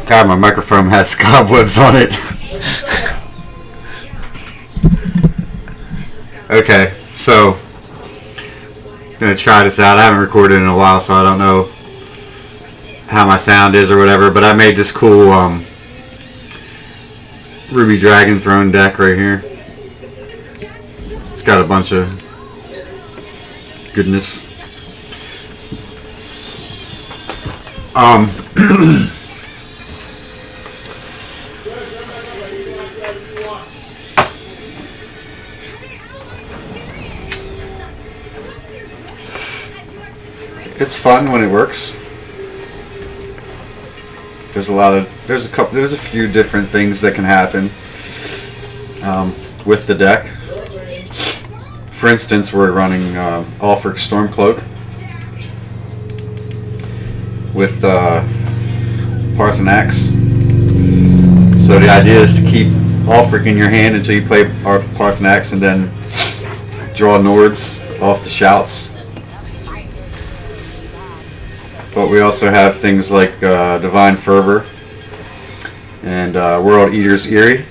God, my microphone has cobwebs on it. Okay, so I'm gonna try this out. I haven't recorded in a while, so I don't know how my sound is or whatever. But I made this cool Ruby Dragon Throne deck right here. It's got a bunch of goodness. It's fun when it works. There's a few different things that can happen with the deck. For instance, we're running Ulfric Stormcloak with Paarthurnax. So the idea is to keep Ulfric in your hand until you play Paarthurnax and then draw Nords off the shouts. But we also have things like Divine Fervor and World Eater's Eerie.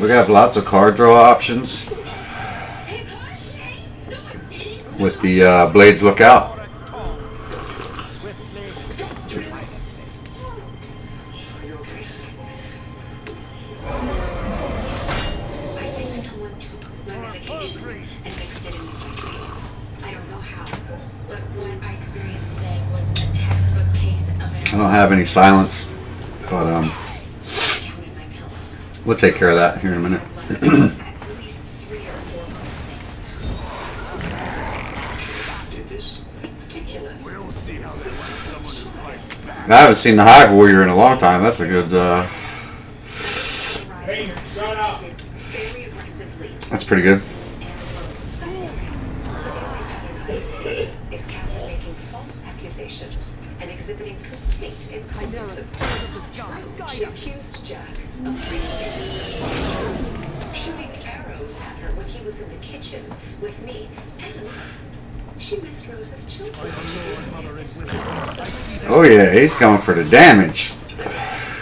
We have lots of card draw options with the Blades Lookout. I don't have any silence, but we'll take care of that here in a minute. I haven't seen the Hive Warrior in a long time. That's a good. That's pretty good. She accused Jack of bringing it, shooting arrows at her when he was in the kitchen with me, and she missed Rose's children. Oh yeah, he's going for the damage.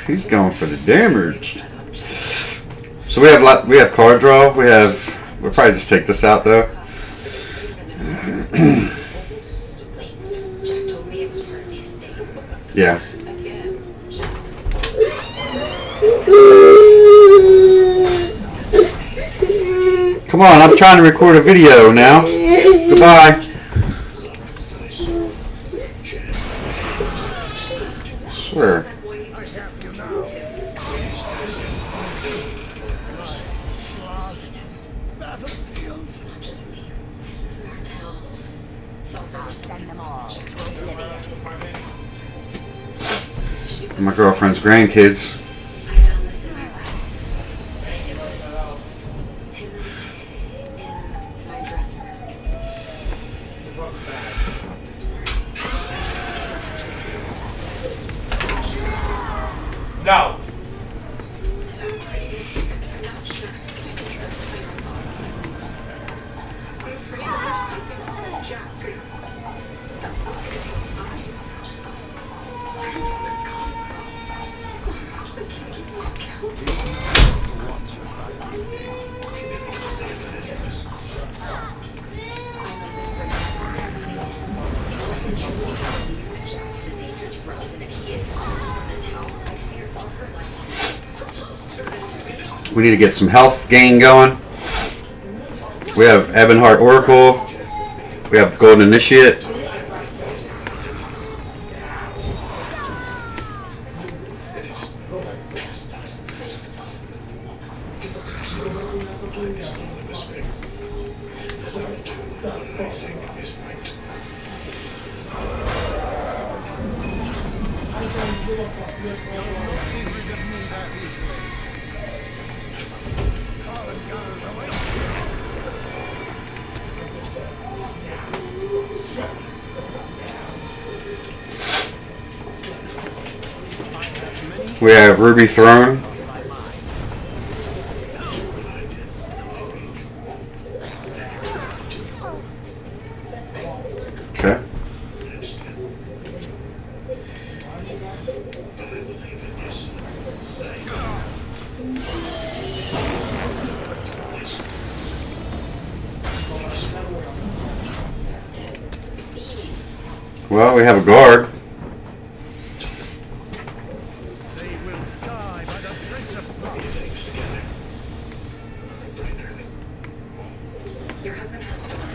He's going for the damage. So we have card draw. We'll probably just take this out though. Yeah. Come on, I'm trying to record a video now. Goodbye. Swear. My girlfriend's grandkids. No. We need to get some health gain going. We have Ebonheart Oracle. We have Golden Initiate. We have Ruby Throne. Okay. Well, we have a guard. Your husband has stolen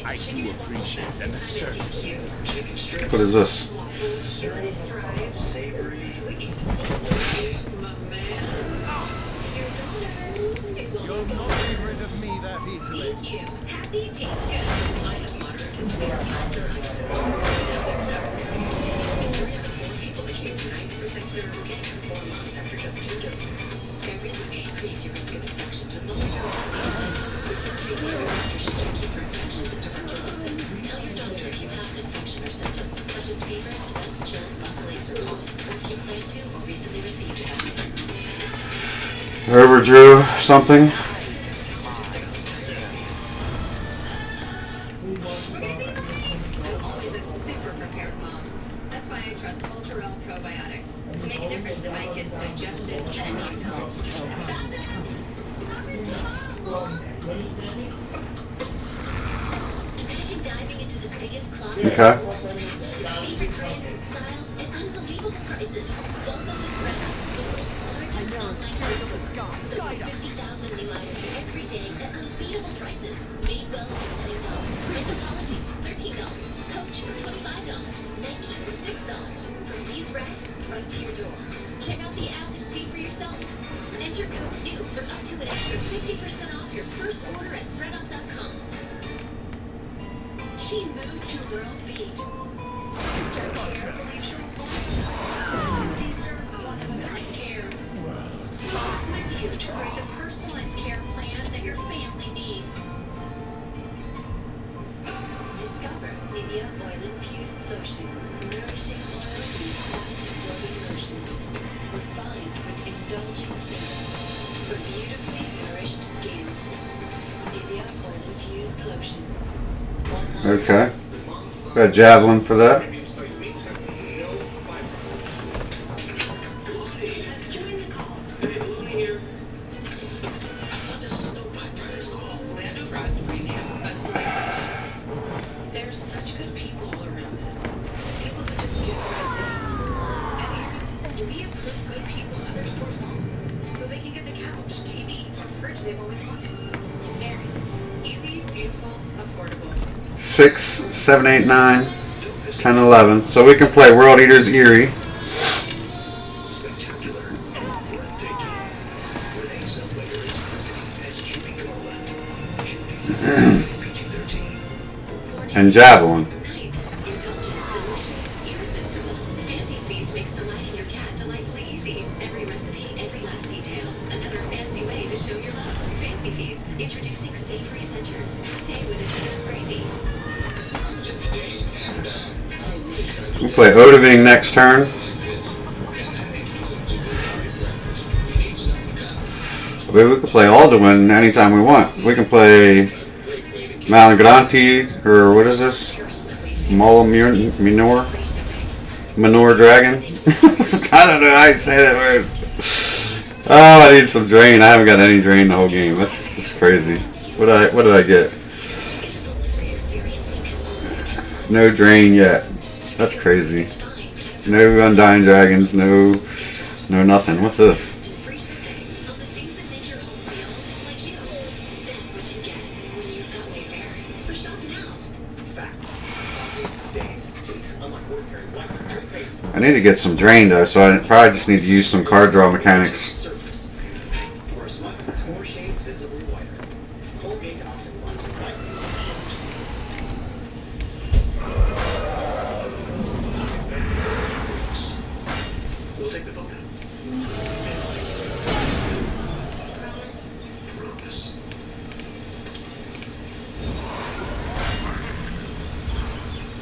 I do appreciate an assertive. What is this? You'll not be rid of me that easily. Thank you. Happy take good. I have moderate to severe cancer. Now there's our risk. 3 out of 4 people achieved 90% clear skin in 4 months after just 2 doses. Scabies may increase your risk of infections and lower your treatment. Your doctor should check you for infections and tuberculosis. Tell your doctor if you have an infection or symptoms such as fever, sweats, chills, muscle aches, or coughs, or if you plan to or recently received a vaccine. Overdrew something. I'm always a super prepared mom. That's why I trust Culturelle Probiotics to make a difference in my kids' digestive and immune health. Imagine diving into the biggest closet. Okay. Favorite brands and styles at unbelievable prices. Welcome to Greta. Largest online retailer. Over 50,000 new items every day at unbeatable prices. Madewell for $20. Anthropology $13. Coach for $25. Nike for $6. From these racks right to your door. Check out the app and see for yourself. Enter code NEW for up to an extra 50% off your first order at thredup.com. She moves to World Beach. Care. With you to create a personalized care plan that your family needs. Discover Nivea Oil Infused Lotion. Nourishing oils and fast-absorbing lotions. Refined with indulgent scents. For beautifully nourished skin. Nivea Oil Infused Lotion. Okay. Got a javelin for that. There's such good people all around us. People who just do the right thing. And here, we approve good people other stores won't. So they can get the couch, TV, or fridge they've always wanted. Aries. Easy, beautiful, affordable. 6, 7, 8, 9, 10, 11. So we can play World Eaters Eerie. And javelin. Nights. Indulgent, delicious, irresistible. Fancy Feast makes delighting your cat delightfully easy. Every recipe, every last detail. Another fancy way to show your love. Fancy Feasts. Introducing savory centers. Pate with a bit of gravy. We'll play Odoving next turn. We can play Alduin anytime we want. We can play Malagranti, or what is this? Mola Minor? Minor Dragon? I don't know how you say that word. Oh, I need some drain. I haven't got any drain the whole game. That's just crazy. What did I get? No drain yet. That's crazy. No Undying Dragons, no nothing. What's this? I need to get some drain though, so I probably just need to use some card draw mechanics.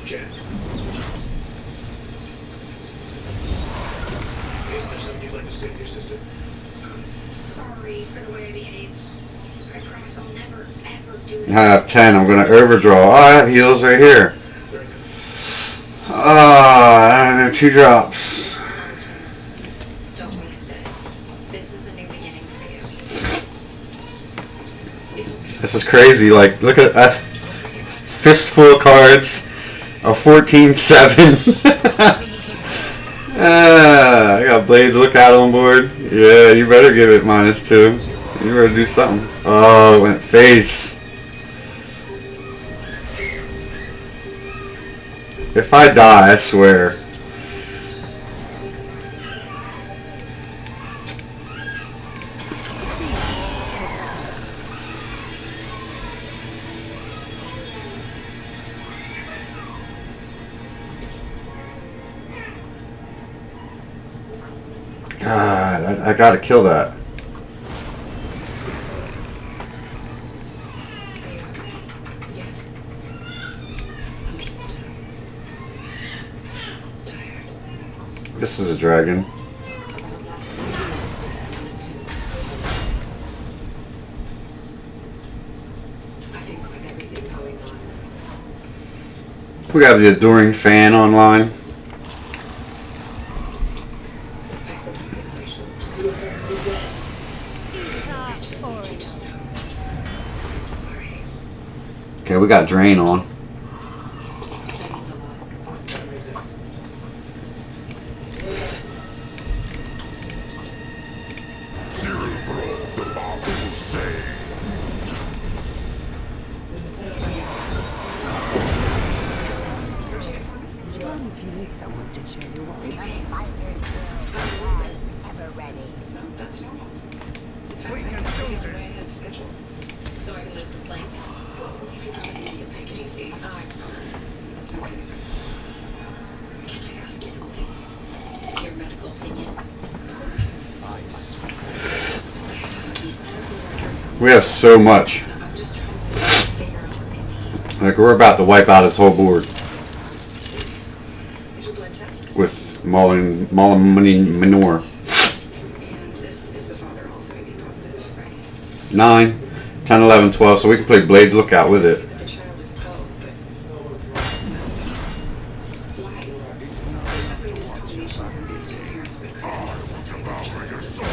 Jack. Isn't there something you'd like to say to your sister? Sorry for the way I behaved. I promise I'll never, ever do I that. have 10. I'm going to overdraw. Oh, I have heals right here. Very good. Ah, 2 drops. Don't waste it. This is a new beginning for you. This is crazy. Like, look at that. Fistful of cards. A 14-7. I got Blades Lookout on board. Yeah, you better give it -2. You better do something. Oh, it went face. If I die, I swear. God, I gotta kill that. Yes. I'm just tired. This is a dragon. I think with everything going on, We got the Adoring Fan online. I said some things I shouldn't. I just need you to know. I'm sorry. Okay, we got Drain on. That means a lot. If you need someone to cheer you up. No, that's normal. In fact, We I can think do I this. have scheduled. So I can lose this link? Well, only if you promise me that you'll take it easy. I promise. Okay. Can I ask you something? Your medical opinion? Of course. These medical records, We have so much. I'm just trying to figure out what they mean. Like, we're about to wipe out his whole board These are blood tests. with Mullen Manure. And this is the father also AB positive, right? 9, 10, 11, 12, so we can play Blades Lookout with it. But the child is Poe, but that's amazing. Why? Maybe this combination of these two parents would create a blood type of child.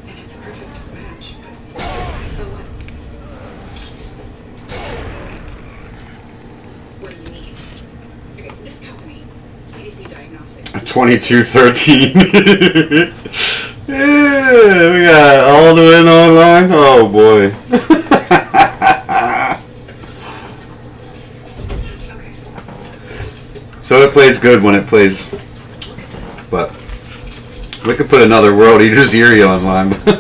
And it's a perfect match, but what? What do you mean? Okay, this company, CDC Diagnostics. 22-13. Yeah, we got Alduin online. Oh boy. Okay, So it plays good when it plays, but we could put another World Eaters Eerie online. that's a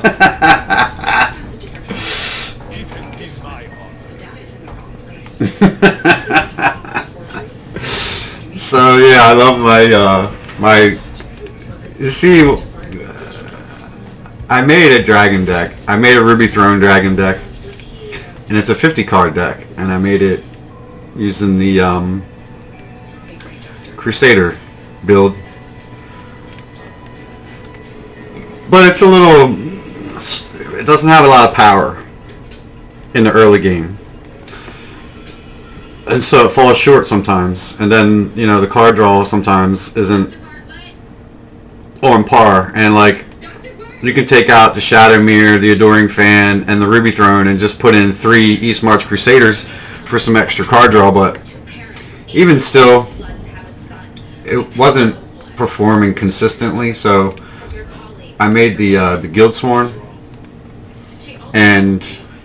different Even in my honor. The data is in the wrong place. So yeah, I love my. You see, I made a dragon deck. I made a Ruby Throne dragon deck, and it's a 50 card deck, and I made it using the Crusader build. But it's a little. It doesn't have a lot of power in the early game. And so it falls short sometimes. And then, you know, the card draw sometimes isn't on par. And like, you can take out the Shadow Mirror, the Adoring Fan, and the Ruby Throne and just put in 3 East March Crusaders for some extra card draw. But even still, it wasn't performing consistently. So I made the Guildsworn, and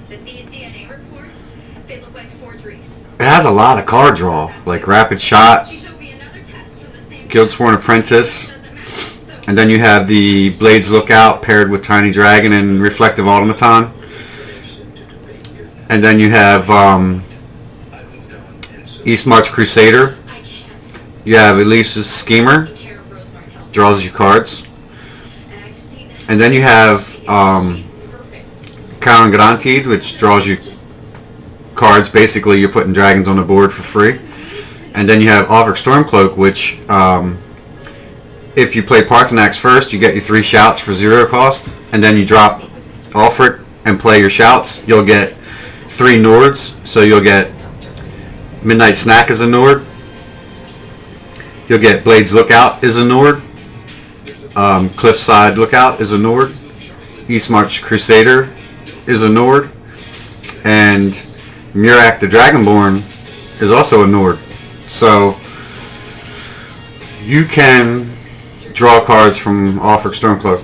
That these DNA reports, they look like forgeries. it has a lot of card draw, like Rapid Shot, She showed me another test from the same Guildsworn Apprentice, doesn't matter. So and then you have the Blades Lookout paired with Tiny Dragon and Reflective Automaton, and then you have East March Crusader. I can't You have Elise's Schemer, take care of Rose Martell. draws you cards, And I've seen that. and then you have She's perfect. Count Guaranteed, which draws you cards. Basically, you're putting dragons on the board for free. And then you have Ulfric Stormcloak, which if you play Paarthurnax first, you get your 3 shouts for 0 cost, and then you drop Ulfric and play your shouts. You'll get 3 Nords, so you'll get Midnight Snack as a Nord. You'll get Blades Lookout as a Nord. Cliffside Lookout is a Nord. Eastmarch Crusader is a Nord. And Murak the Dragonborn is also a Nord. So you can draw cards from Ulfric Stormcloak.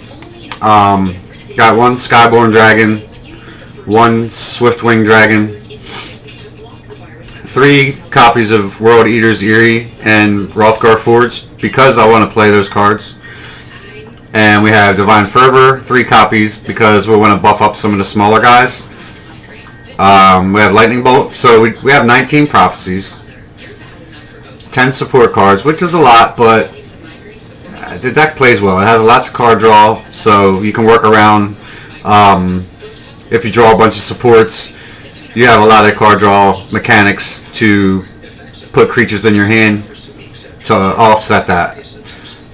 Got 1 Skyborn Dragon, 1 Swiftwing Dragon, 3 copies of World Eater's Eyrie and Hrothgar Forged, because I want to play those cards. And we have Divine Fervor, 3 copies, because we want to buff up some of the smaller guys. We have Lightning Bolt, so we have 19 Prophecies, 10 support cards, which is a lot, but the deck plays well. It has lots of card draw, so you can work around. If you draw a bunch of supports, you have a lot of card draw mechanics to put creatures in your hand to offset that.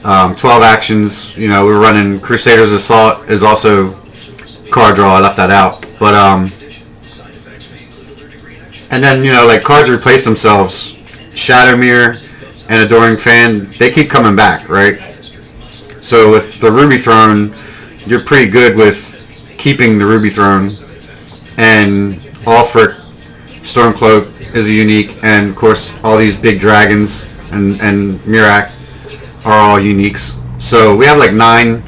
12 actions, we're running Crusader's Assault is also card draw. I left that out. But, and then, like cards replace themselves. Shadowmere and Adoring Fan, they keep coming back, right? So with the Ruby Throne, you're pretty good with keeping the Ruby Throne, and Ulfric Stormcloak is a unique, and of course all these big dragons and Murak are all uniques. So we have like 9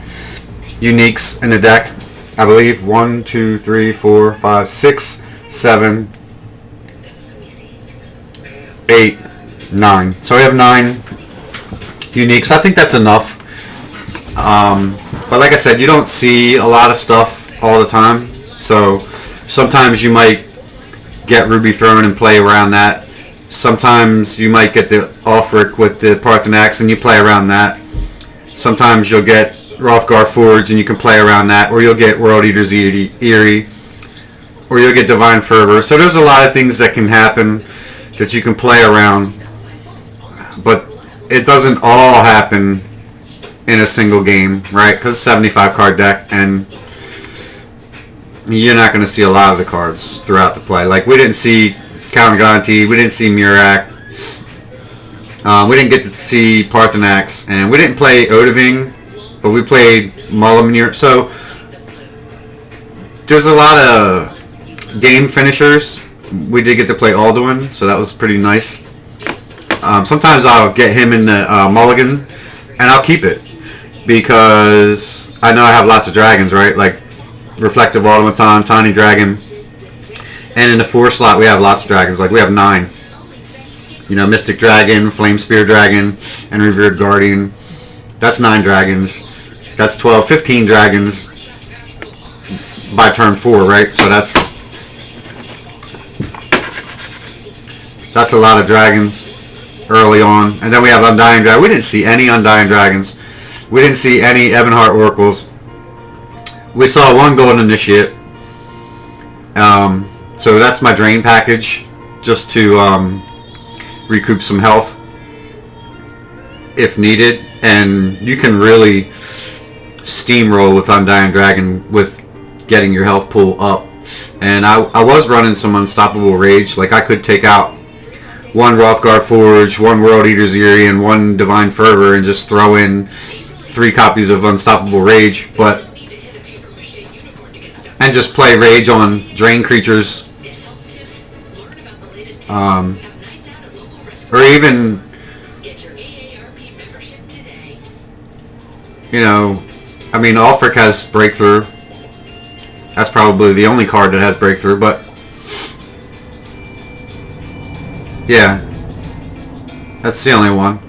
uniques in the deck, I believe. 1, 2, 3, 4, 5, 6, 7, 8, 9. So we have 9 uniques. I think that's enough. But like I said, you don't see a lot of stuff all the time. So sometimes you might get Ruby Throne and play around that. Sometimes you might get the Ulfric with the Paarthurnax and you play around that. Sometimes you'll get Hrothgar Forge and you can play around that. Or you'll get World Eater's Eyrie. Or you'll get Divine Fervor. So there's a lot of things that can happen that you can play around. But it doesn't all happen in a single game, right? Because it's a 75 card deck, and you're not going to see a lot of the cards throughout the play. Like, we didn't see Count Guaranteed, we didn't see Murak, we didn't get to see Paarthurnax, and we didn't play Odahviing, but we played Mullaminur. So there's a lot of game finishers. We did get to play Alduin, so that was pretty nice. Sometimes I'll get him in the Mulligan, and I'll keep it, because I know I have lots of dragons, right? Like Reflective Automaton, Tiny Dragon, and in the 4 slot we have lots of dragons. Like we have 9. Mystic Dragon, Flame Spear Dragon, and Revered Guardian. That's 9 dragons. That's 12, 15 dragons by turn 4, right? So that's a lot of dragons early on. And then we have Undying Dragon. We didn't see any Undying Dragons. We didn't see any Ebonheart Oracles. We saw 1 Golden Initiate. So that's my drain package, just to recoup some health if needed. And you can really steamroll with Undying Dragon with getting your health pool up. And I was running some Unstoppable Rage. Like I could take out 1 Hrothgar Forge, 1 World Eater's Eyrie, and 1 Divine Fervor, and just throw in 3 copies of Unstoppable Rage, and just play Rage on drain creatures, or even, Ulfric has Breakthrough. That's probably the only card that has Breakthrough, but yeah, that's the only one.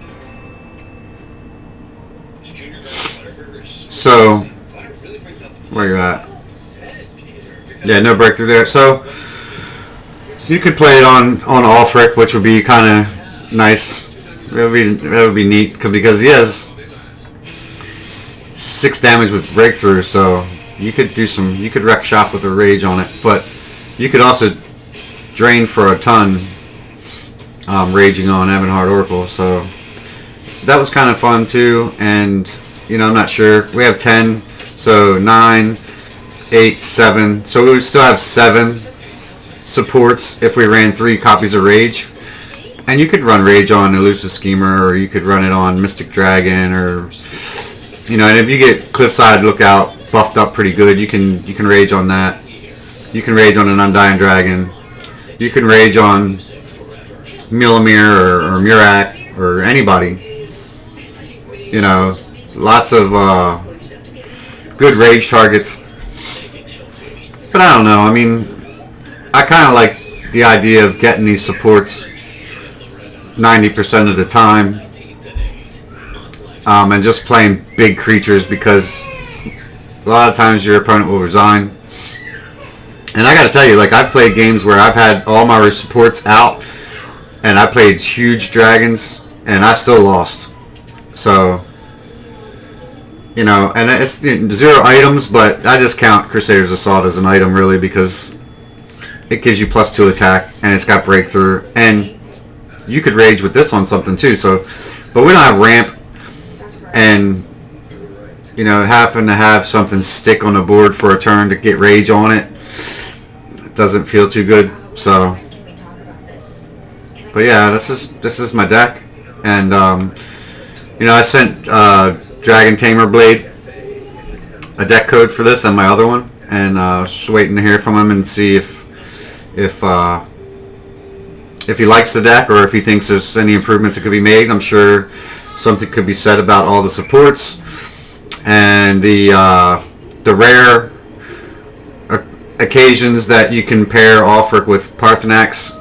So, where you at? Yeah, no Breakthrough there. So, you could play it on Ulfric, which would be kind of nice. That would be neat, because he has 6 damage with Breakthrough, so You could do some. You could wreck shop with a rage on it, but you could also drain for a ton. Raging on Ebonheart Oracle, so that was kind of fun too. And you know, I'm not sure. We have 10, so 9, 8, 7. So we would still have 7 supports if we ran 3 copies of Rage. And you could run Rage on Elusive Schemer, or you could run it on Mystic Dragon, or you know. And if you get Cliffside Lookout buffed up pretty good, you can Rage on that. You can Rage on an Undying Dragon. You can Rage on Milamir or Murak or anybody. You know, lots of good Rage targets. But I don't know. I mean, I kind of like the idea of getting these supports 90% of the time, and just playing big creatures, because a lot of times your opponent will resign. And I got to tell you, like, I've played games where I've had all my supports out, and I played huge dragons, and I still lost. So, you know, and it's 0 items, but I just count Crusader's Assault as an item, really, because it gives you +2 attack, and it's got breakthrough, and you could Rage with this on something too. So, but we don't have ramp, and you know, having to have something stick on the board for a turn to get Rage on it doesn't feel too good. So, but yeah, this is my deck, and you know, I sent Dragon Tamer Blade a deck code for this and my other one, and just waiting to hear from him and see if he likes the deck, or if he thinks there's any improvements that could be made. I'm sure something could be said about all the supports, and the rare occasions that you can pair Ulfric with Paarthurnax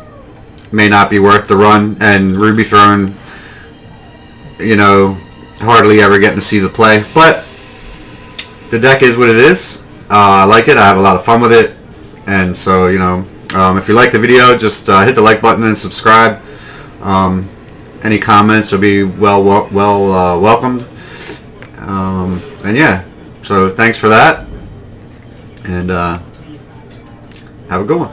may not be worth the run, and Ruby Throne, you know, hardly ever getting to see the play. But the deck is what it is. I like it. I have a lot of fun with it, and so, you know, if you like the video, just hit the like button and subscribe. Any comments will be welcomed. And yeah, so thanks for that, and have a good one.